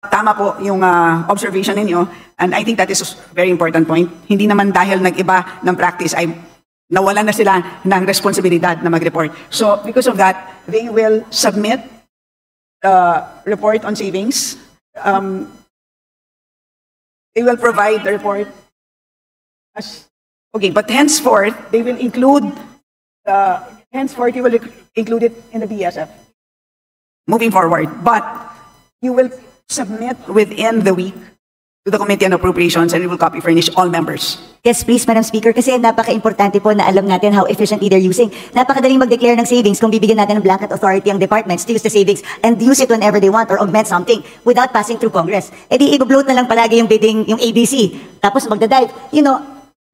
Tama po yung observation ninyo, and I think that is a very important point. Hindi naman dahil nag-iba ng practice ay nawalan na sila ng responsibilidad na mag-report. So because of that, they will submit the report on savings. They will provide the report okay, but henceforth they will include it in the BSF moving forward. But you will submit within the week to the Committee on Appropriations, and it will copy furnish all members. Yes, please, Madam Speaker, kasi napaka-importante po na alam natin how efficiently they're using. Napakadaling mag-declare ng savings kung bibigyan natin ng blanket authority ang departments to use the savings and use it whenever they want or augment something without passing through Congress. E di i-bloat na lang palagi yung bidding, yung ABC. Tapos magdadive. You know,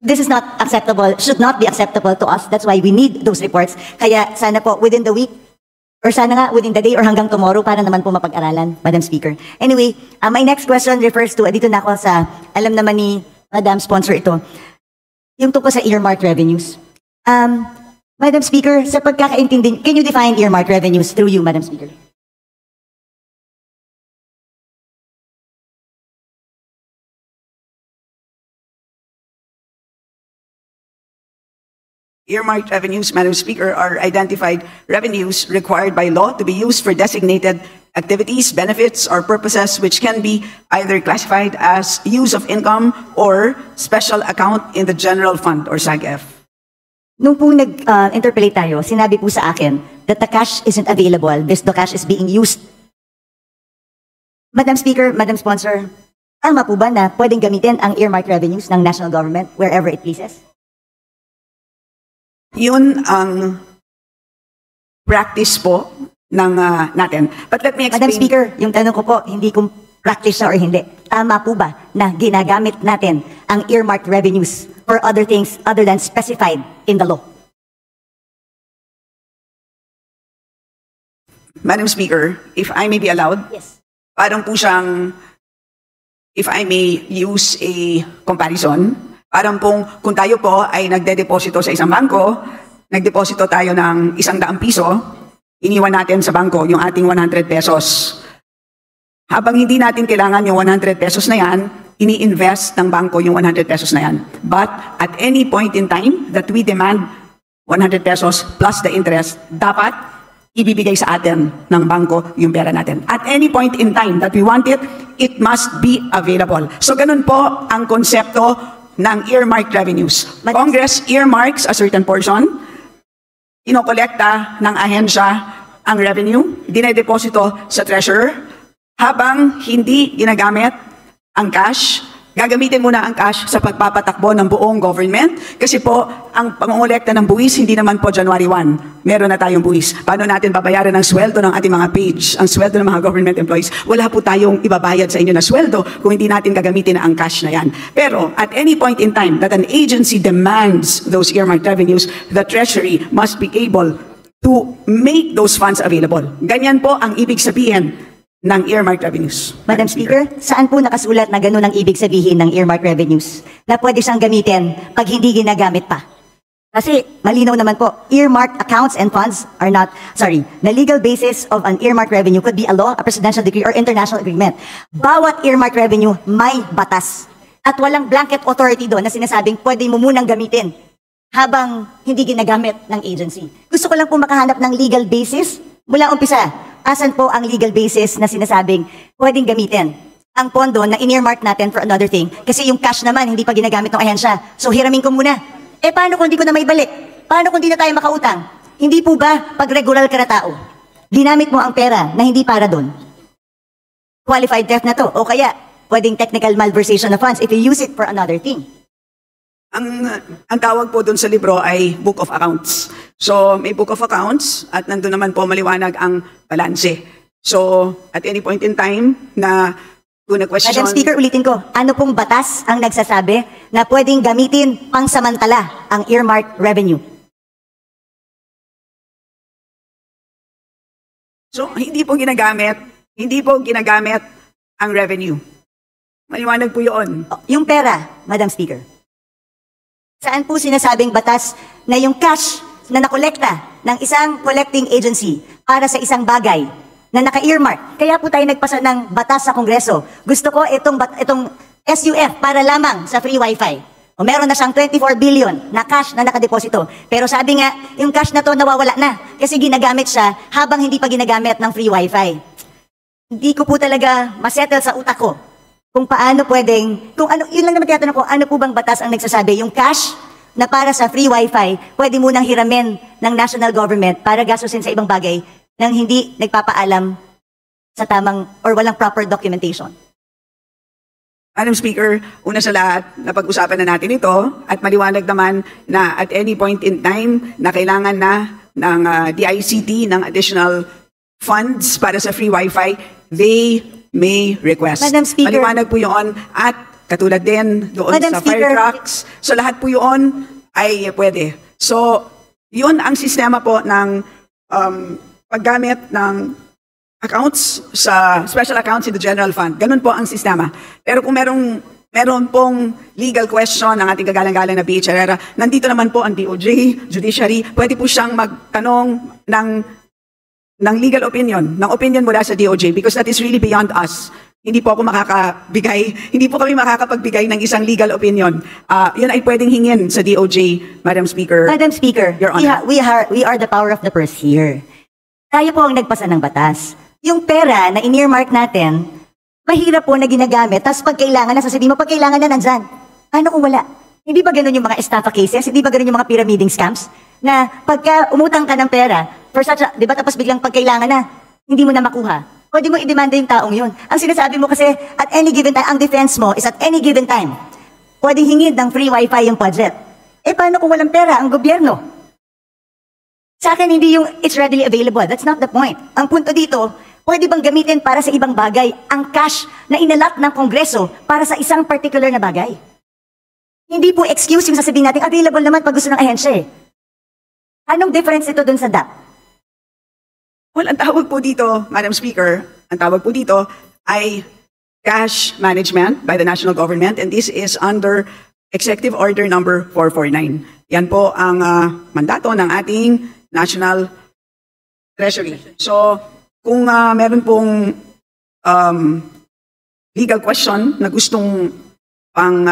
this is not acceptable, should not be acceptable to us. That's why we need those reports. Kaya sana po, within the week, or sana nga within the day or hanggang tomorrow para naman po mapag-aralan, Madam Speaker. Anyway, my next question refers to, dito na ako sa, alam naman ni Madam Sponsor ito, yung tungkol sa earmark revenues. Madam Speaker, sa pagkakaintindi, can you define earmark revenues through you, Madam Speaker? Earmarked revenues, Madam Speaker, are identified revenues required by law to be used for designated activities, benefits, or purposes which can be either classified as use of income or special account in the general fund or SAGF. Nung po nag-interpolate tayo, sinabi po sa akin that the cash isn't available because the cash is being used. Madam Speaker, Madam Sponsor, tama po ba na pwedeng gamitin ang earmarked revenues ng national government wherever it pleases? Yun ang practice po ng natin. But let me explain. Madam Speaker, yung tanong ko po, hindi kung practice siya or hindi. Tama po ba na ginagamit natin ang earmarked revenues for other things other than specified in the law? Madam Speaker, if I may be allowed, yes. Parang po siyang, if I may use a comparison, parang pong kung tayo po ay nagde-deposito sa isang bangko, nagdeposito tayo ng 100 piso, iniwan natin sa bangko yung ating 100 pesos. Habang hindi natin kailangan yung 100 pesos na yan, ini-invest ng bangko yung 100 pesos na yan. But at any point in time that we demand 100 pesos plus the interest, dapat ibibigay sa atin ng bangko yung pera natin. At any point in time that we want it, it must be available. So ganun po ang konsepto ng earmarked revenues. Congress earmarks a certain portion, inokolekta ng ahensya ang revenue, dinedeposito sa treasurer, habang hindi ginagamit ang cash, gagamitin muna ang cash sa pagpapatakbo ng buong government, kasi po, ang pangongolekta ng buwis, hindi naman po January 1, meron na tayong buwis. Paano natin babayaran ang sweldo ng ating mga page, ang sweldo ng mga government employees? Wala po tayong ibabayad sa inyo na sweldo kung hindi natin gagamitin ang cash na yan. Pero, at any point in time that an agency demands those earmarked revenues, the Treasury must be able to make those funds available. Ganyan po ang ibig sabihin ng earmarked revenues. Madam Speaker, saan po nakasulat na gano'n ang ibig sabihin ng earmarked revenues? Na pwede siyang gamitin pag hindi ginagamit pa. Kasi malinaw naman po, earmarked accounts and funds are not, the legal basis of an earmarked revenue could be a law, a presidential decree, or international agreement. Bawat earmarked revenue may batas. At walang blanket authority doon na sinasabing pwede mo munang gamitin habang hindi ginagamit ng agency. Gusto ko lang po makahanap ng legal basis mula umpisa. Asan po ang legal basis na sinasabing pwedeng gamitin ang pondo na in-earmark natin for another thing? Kasi yung cash naman, hindi pa ginagamit ng ahensya. So hiramin ko muna. Eh paano kung di ko na may balik? Paano kung di na tayo makautang? Hindi po ba pag regular ka na tao, ginamit mo ang pera na hindi para doon? Qualified theft na to. O kaya, pwedeng technical malversation of funds if you use it for another thing. Ang tawag po doon sa libro ay Book of Accounts. So, may Book of Accounts at nandun naman po maliwanag ang balanse. So, at any point in time na kung na-question... Madam Speaker, ulitin ko, ano pong batas ang nagsasabi na pwedeng gamitin pangsamantala ang earmarked revenue? So, hindi po ginagamit ang revenue. Maliwanag po yun. Yung pera, Madam Speaker. Saan po sinasabing batas na yung cash na nakolekta ng isang collecting agency para sa isang bagay na naka-earmark. Kaya po tayo nagpasa ng batas sa Kongreso. Gusto ko itong SUF para lamang sa free wifi. O meron na siyang 24 billion na cash na nakadeposito. Pero sabi nga, yung cash na to nawawala na kasi ginagamit siya habang hindi pa ginagamit ng free wifi. Hindi ko po talaga masettle sa utak ko kung paano pwedeng, kung ano, yun lang naman tinatanong ko, ano po bang batas ang nagsasabi? Yung cash na para sa free wifi, pwede munang hiramin ng national government para gastusin sa ibang bagay nang hindi nagpapaalam sa tamang or walang proper documentation. Madam Speaker, una sa lahat, napag-usapan na natin ito at maliwanag naman na at any point in time na kailangan na ng DICT ng additional funds para sa free wifi, they may request. Madam Speaker, maliwanag po yun at katulad din doon Madam sa Speaker, fire trucks. So lahat po yun ay pwede. So yun ang sistema po ng paggamit ng accounts sa special accounts in the general fund. Ganun po ang sistema. Pero kung meron pong legal question ng ating kagalang-galang na BH Herrera, nandito naman po ang DOJ, Judiciary, pwede po siyang magtanong ng legal opinion, ng opinion mula sa DOJ because that is really beyond us. Hindi po ako hindi po kami makakapagbigay ng isang legal opinion. Yun ay pwedeng hingin sa DOJ, Madam Speaker. Madam Speaker, Your Honor. we are the power of the purse here. Tayo po ang nagpasa ng batas. Yung pera na in-earmark natin, mahirap po na ginagamit, tapos pag kailangan na, sasabihin mo, pag kailangan na nandyan. Ano kung wala? Hindi ba ganun yung mga estafa cases? Hindi ba ganun yung mga pyramiding scams? Na pagka umutang ka ng pera, di ba tapos biglang pag kailangan na, hindi mo na makuha. Pwede mo i-demanda yung taong yun. Ang sinasabi mo kasi, at any given time, ang defense mo is at any given time, pwedeng hingin ng free wifi yung budget. Eh paano kung walang pera ang gobyerno? Sa akin, hindi yung it's readily available. That's not the point. Ang punto dito, pwede bang gamitin para sa ibang bagay ang cash na inalat ng Kongreso para sa isang particular na bagay? Hindi po excuse yung sasabihin natin, available naman pag gusto ng ahensya eh. Anong difference ito dun sa DAP? Well, ang tawag po dito, Madam Speaker, ang tawag po dito ay cash management by the national government and this is under Executive Order number 449. Yan po ang mandato ng ating National Treasury. So, kung meron pong legal question na gustong pang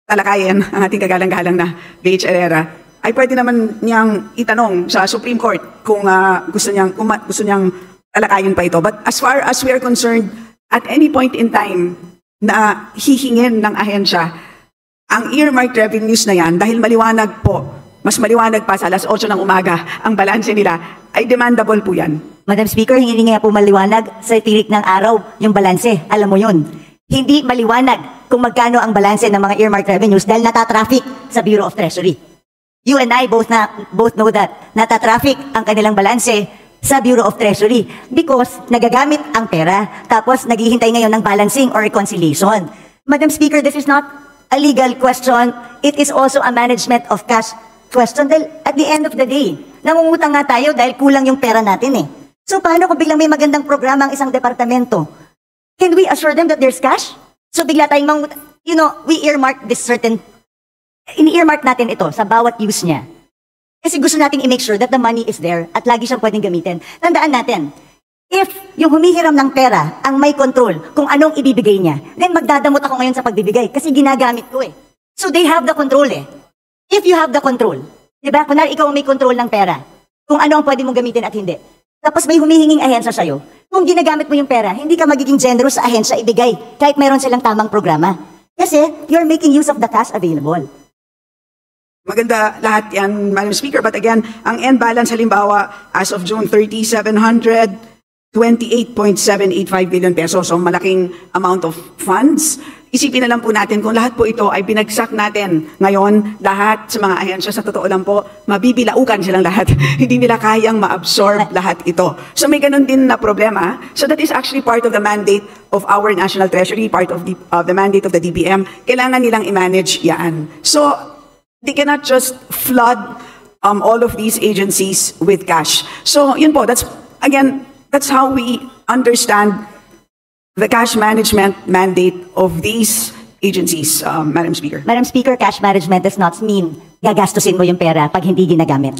talakayin ang ating kagalang-galang na BH Herrera, ay pwede naman niyang itanong sa Supreme Court kung gusto niyang talakayin pa ito. But as far as we are concerned, at any point in time na hihingin ng ahensya, ang earmarked revenues na yan, dahil maliwanag po, mas maliwanag pa sa alas 8 ng umaga, ang balanse nila ay demandable po yan. Madam Speaker, hindi nga po maliwanag sa tirik ng araw yung balanse. Alam mo yun. Hindi maliwanag kung magkano ang balanse ng mga earmarked revenues dahil natatraffic sa Bureau of Treasury. You and I both know that natatraffic ang kanilang balanse sa Bureau of Treasury because nagagamit ang pera tapos naghihintay ngayon ng balancing or reconciliation. Madam Speaker, this is not a legal question. It is also a management of cash question dahil at the end of the day, nangungutang nga tayo dahil kulang yung pera natin eh. So paano kung biglang may magandang programa ang isang departamento? Can we assure them that there's cash? So bigla tayong we earmark this certain, in-earmark natin ito sa bawat use niya. Kasi gusto nating i-make sure that the money is there at lagi siyang pwedeng gamitin. Tandaan natin, if yung humihiram ng pera ang may control kung anong ibibigay niya, then magdadamot ako ngayon sa pagbibigay kasi ginagamit ko eh. So they have the control eh. If you have the control, di ba? Kunwari ikaw ang may control ng pera, kung ano ang pwede mong gamitin at hindi. Tapos may humihinging ahensya sa'yo, kung ginagamit mo yung pera, hindi ka magiging generous sa ahensya ibigay kahit mayroon silang tamang programa. Kasi you're making use of the cash available. Maganda lahat yan, Madam Speaker. But again, ang end balance halimbawa as of June 30, 728.785 billion pesos. So malaking amount of funds. Isipin na lang po natin kung lahat po ito ay binagsak natin ngayon, lahat sa mga ahensya, sa totoo lang po, mabibilaukan silang lahat. Hindi nila kayang ma-absorb lahat ito. So may ganun din na problema. So that is actually part of the mandate of our National Treasury, part of the mandate of the DBM. Kailangan nilang i-manage yan. So they cannot just flood all of these agencies with cash. So yun po, that's how we understand the cash management mandate of these agencies, Madam Speaker. Madam Speaker, cash management does not mean gagastusin mo yung pera pag hindi ginagamit.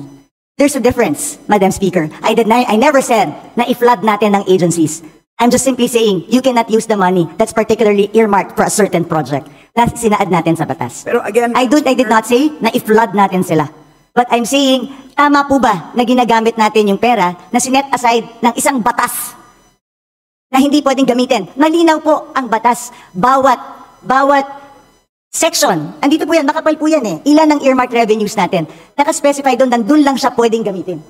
There's a difference, Madam Speaker. I never said na i-flood natin ng agencies. I'm just simply saying, you cannot use the money that's particularly earmarked for a certain project na sinaad natin sa batas. Pero again, I did not say na i-flood natin sila. But I'm saying, tama po ba na ginagamit natin yung pera na sinet aside ng isang batas na hindi pwedeng gamitin? Malinaw po ang batas. Bawat section, andito po yan, makapal po yan eh. Ilan ang earmarked revenues natin? Nakaspecify doon, nandun lang siya pwedeng gamitin.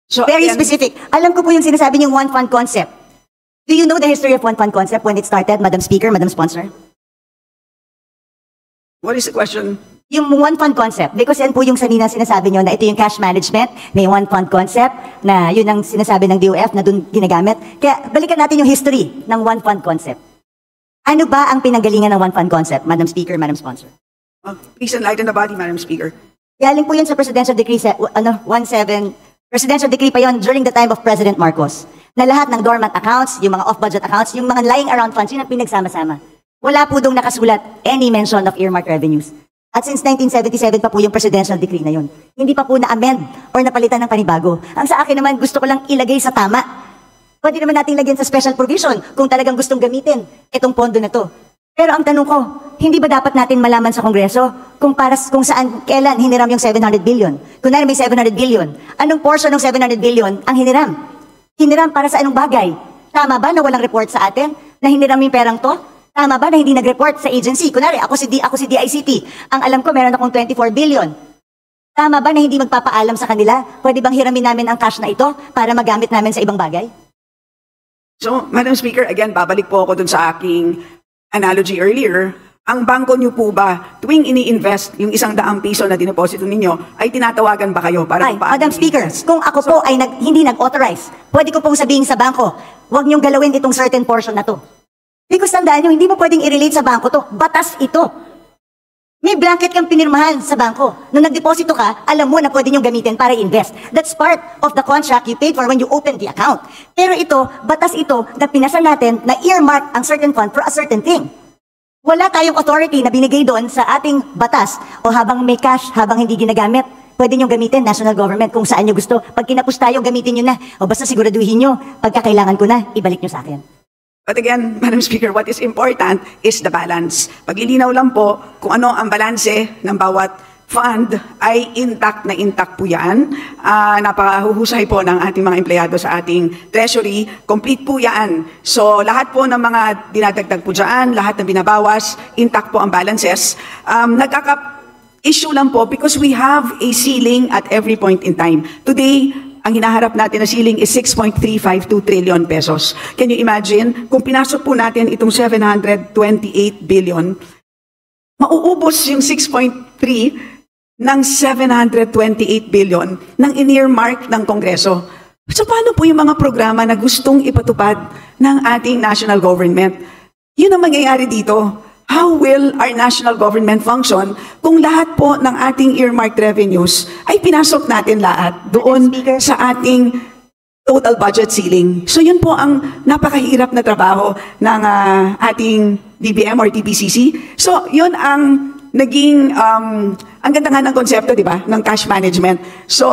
so Very again, specific. Alam ko po yung sinasabi niyong one fund concept. Do you know the history of one fund concept when it started, Madam Speaker, Madam Sponsor? what is the question? Yung one fund concept, because yan po yung sanina sinasabi niyo na ito yung cash management, may one fund concept, na yun ang sinasabi ng DOF na dun ginagamit. Kaya balikan natin yung history ng one fund concept. Ano ba ang pinanggalingan ng one fund concept, Madam Speaker, Madam Sponsor? Please enlighten the body, Madam Speaker. Galing po yun sa Presidential Decree 17, Presidential Decree pa yun during the time of President Marcos. Na lahat ng dormant accounts, yung mga off-budget accounts, yung mga lying around funds, yun ang pinagsama-sama. Wala po dong nakasulat any mention of earmarked revenues. At since 1977 pa po yung Presidential Decree na yun. Hindi pa po na-amend or napalitan ng panibago. Ang sa akin naman, gusto ko lang ilagay sa tama. Pwede naman natin lagyan sa special provision kung talagang gustong gamitin itong pondo na to. Pero ang tanong ko, hindi ba dapat natin malaman sa Kongreso kung saan, kailan hiniram yung 700 billion? Kung may 700 billion, anong portion ng 700 billion ang hiniram? Hiniram para sa anong bagay? Tama ba na walang report sa atin na hiniram yung perang to? Tama ba na hindi nag-report sa agency? Kunwari, ako si DICT. Ang alam ko, meron akong 24 billion. Tama ba na hindi magpapaalam sa kanila? Pwede bang hiramin namin ang cash na ito para magamit namin sa ibang bagay? So, Madam Speaker, again, babalik po ako dun sa aking analogy earlier. Ang bangko niyo po ba, tuwing ini-invest yung 100 piso na dineposito ninyo, ay tinatawagan ba kayo para Madam Speaker, kung ako po ay hindi nag-authorize, pwede ko pong sabihin sa bangko, huwag niyong galawin itong certain portion na to. Because tandaan nyo, hindi mo pwedeng i-relate sa bangko to. Batas ito. May blanket kang pinirmahan sa bangko. Nung nagdeposito ka, alam mo na pwede nyo gamitin para invest. That's part of the contract you paid for when you opened the account. Pero ito, batas ito na pinasa natin na earmark ang certain fund for a certain thing. Wala tayong authority na binigay doon sa ating batas o habang may cash, habang hindi ginagamit. Pwede nyo gamitin, national government, kung saan nyo gusto. Pag kinapos tayo, gamitin nyo na. O basta siguraduhin nyo, pagkakailangan ko na, ibalik nyo sa akin. But again, Madam Speaker, what is important is the balance. Paglilinaw lang po kung ano ang balanse ng bawat fund ay intact na intact po yan. Napakahuhusay po ng ating mga empleyado sa ating treasury. Complete po yan. So lahat po ng mga dinadagdag po dyan, lahat ng binabawas, intact po ang balances. Issue lang po because we have a ceiling at every point in time. Today, ang hinaharap natin na ceiling is 6.352 trillion pesos. Can you imagine? Kung pinasok po natin itong 728 billion, mauubos yung 6.3 ng 728 billion ng in-earmark ng Kongreso. So paano po yung mga programa na gustong ipatupad ng ating national government? Yun ang mangyayari dito. How will our national government function kung lahat po ng ating earmarked revenues ay pinasok natin lahat doon sa ating total budget ceiling? So yun po ang napakahirap na trabaho ng ating DBM or TBCC. So yun ang naging, ang ganda nga ng konsepto, di ba, ng cash management. So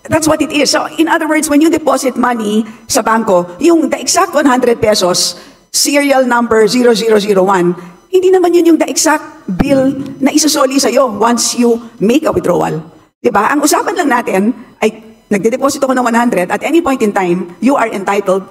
that's what it is. So in other words, when you deposit money sa bangko, yung the exact 100 pesos, serial number 0001, hindi naman yun yung the exact bill na isasoli sa'yo once you make a withdrawal. Diba? Ang usapan lang natin ay nagde-deposit ako ng 100, at any point in time, you are entitled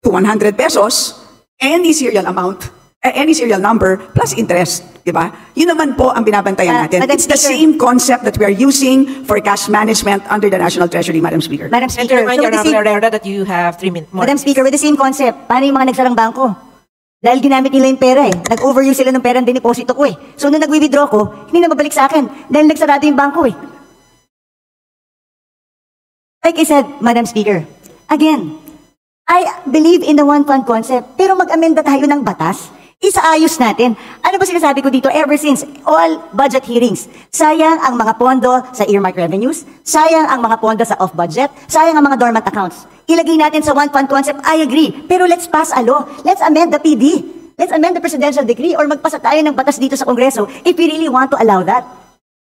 to 100 pesos, any serial amount, any serial number, plus interest. Diba? Yun naman po ang binabantayan natin. It's the same concept that we are using for cash management under the National Treasury, Madam Speaker. Madam Speaker, that you have 3 minutes more. Madam Speaker, with the same concept, paano yung mga nagsarang bangko? Dahil ginamit nila yung pera eh. Nag-overuse sila ng pera ng dineposito ko eh. So nung nag-withdraw ko, hindi na mabalik sa akin. Dahil nagsarado yung bangko eh. Like I said, Madam Speaker, again, I believe in the one fund concept, pero mag-amenda tayo ng batas. Isaayos natin. Ano ba sinasabi ko dito ever since all budget hearings? Sayang ang mga pondo sa earmark revenues, sayang ang mga pondo sa off-budget, sayang ang mga dormant accounts. Ilagay natin sa one fund concept, I agree. Pero let's pass a law. Let's amend the PD. Let's amend the Presidential Decree or magpasa tayo ng batas dito sa Kongreso if we really want to allow that.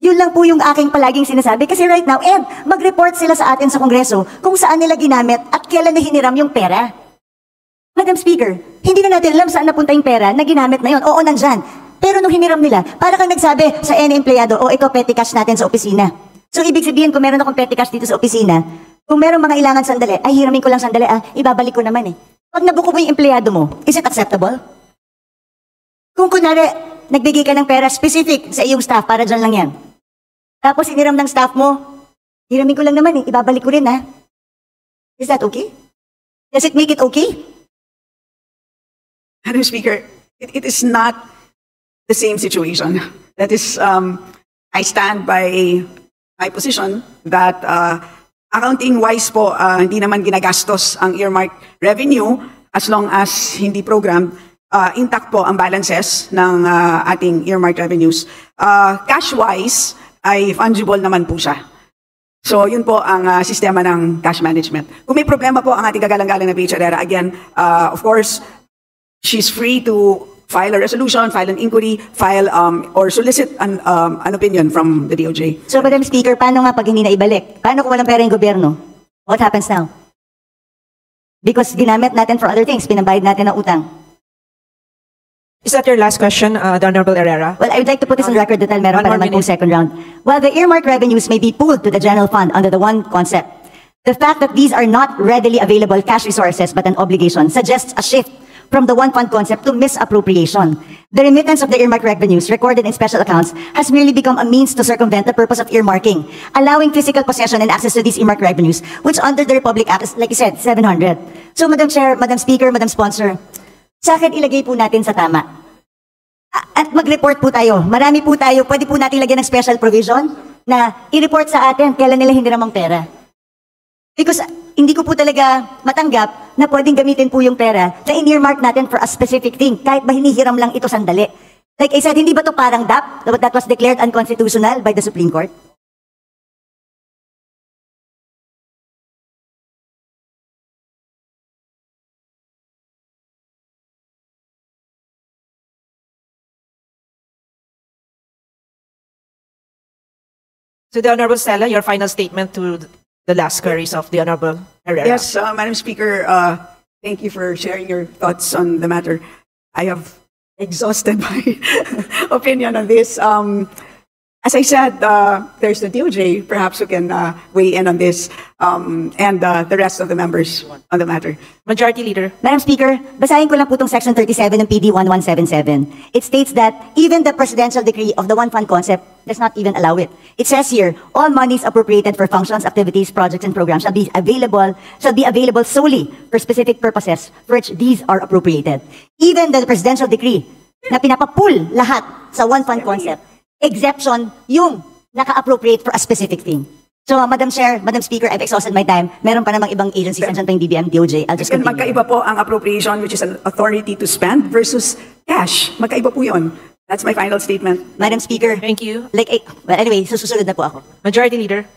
Yun lang po yung aking palaging sinasabi. Kasi right now, mag-report sila sa atin sa Kongreso kung saan nila ginamit at kailan na hiniram yung pera. Madam Speaker, hindi na natin alam saan napunta yung pera na ginamit na yun. Oo, nandyan. Pero nung hiniram nila, para kang nagsabi sa any empleyado, ito petty cash natin sa opisina. So, ibig sabihin, kung meron akong petty cash dito sa opisina, kung meron mga ilangan sandali, ay hiramin ko lang sandali, ibabalik ko naman eh. Pag nabuko mo yung empleyado mo, is it acceptable? Kung kunwari, nagbigay ka ng pera specific sa iyong staff, para dyan lang yan. Tapos hiniram ng staff mo, hiramin ko lang naman ibabalik ko rin Is that okay? Does it make it okay? Madam Speaker, it is not the same situation. That is, I stand by my position that accounting-wise po, hindi naman ginagastos ang earmark revenue as long as hindi programmed, intact po ang balances ng ating earmark revenues. Cash-wise, ay fungible naman po siya. So, yun po ang sistema ng cash management. Kung may problema po ang ating kagalang-galang na PH Herrera, again, of course, she's free to file a resolution, file an inquiry, file or solicit an opinion from the DOJ. So, Madam Speaker, paano nga pag hindi na ibalik? Paano kung walang pera yung gobyerno? What happens now? Because ginamit natin for other things, pinambayad natin ng utang. Is that your last question, the Honorable Herrera? Well, I would like to put this on record that meron pa naman pong second round. While the earmark revenues may be pooled to the general fund under the one concept, the fact that these are not readily available cash resources but an obligation suggests a shift from the one fund concept to misappropriation. The remittance of the earmark revenues recorded in special accounts has merely become a means to circumvent the purpose of earmarking, allowing physical possession and access to these earmark revenues, which under the Republic Act is, like you said, 700. So, Madam Chair, Madam Speaker, Madam Sponsor, sa akin ilagay po natin sa tama. At mag-report po tayo. Marami po tayo. Pwede po natin lagyan ng special provision na i-report sa atin kailan nila hiniram ang pera. Because hindi ko po talaga matanggap na pwedeng gamitin po yung pera na in-earmark natin for a specific thing, kahit ba hinihiram lang ito sandali. Like I said, hindi ba to parang DAP that was declared unconstitutional by the Supreme Court? So the Honorable Stella, your final statement to the last queries of the Honorable Herrera. Yes, Madam Speaker, thank you for sharing your thoughts on the matter. I have exhausted my opinion on this. As I said, there's the DOJ, perhaps who can weigh in on this, and the rest of the members on the matter. Majority Leader. Madam Speaker, basahin ko lang po itong Section 37 ng PD 1177. It states that even the presidential decree of the one fund concept does not even allow it. It says here, all monies appropriated for functions, activities, projects, and programs shall be available solely for specific purposes for which these are appropriated. Even the presidential decree na pinapapool lahat sa one fund concept, exception yung naka-appropriate for a specific thing. So, Madam Chair, Madam Speaker, I've exhausted my time. Meron pa namang ibang agencies, nandiyan pa yung DBM, DOJ. I'll just continue. Magkaiba po ang appropriation, which is an authority to spend, versus cash. Magkaiba po yun. That's my final statement. Madam Speaker. Thank you. Well, anyway, susunod na po ako. Majority Leader.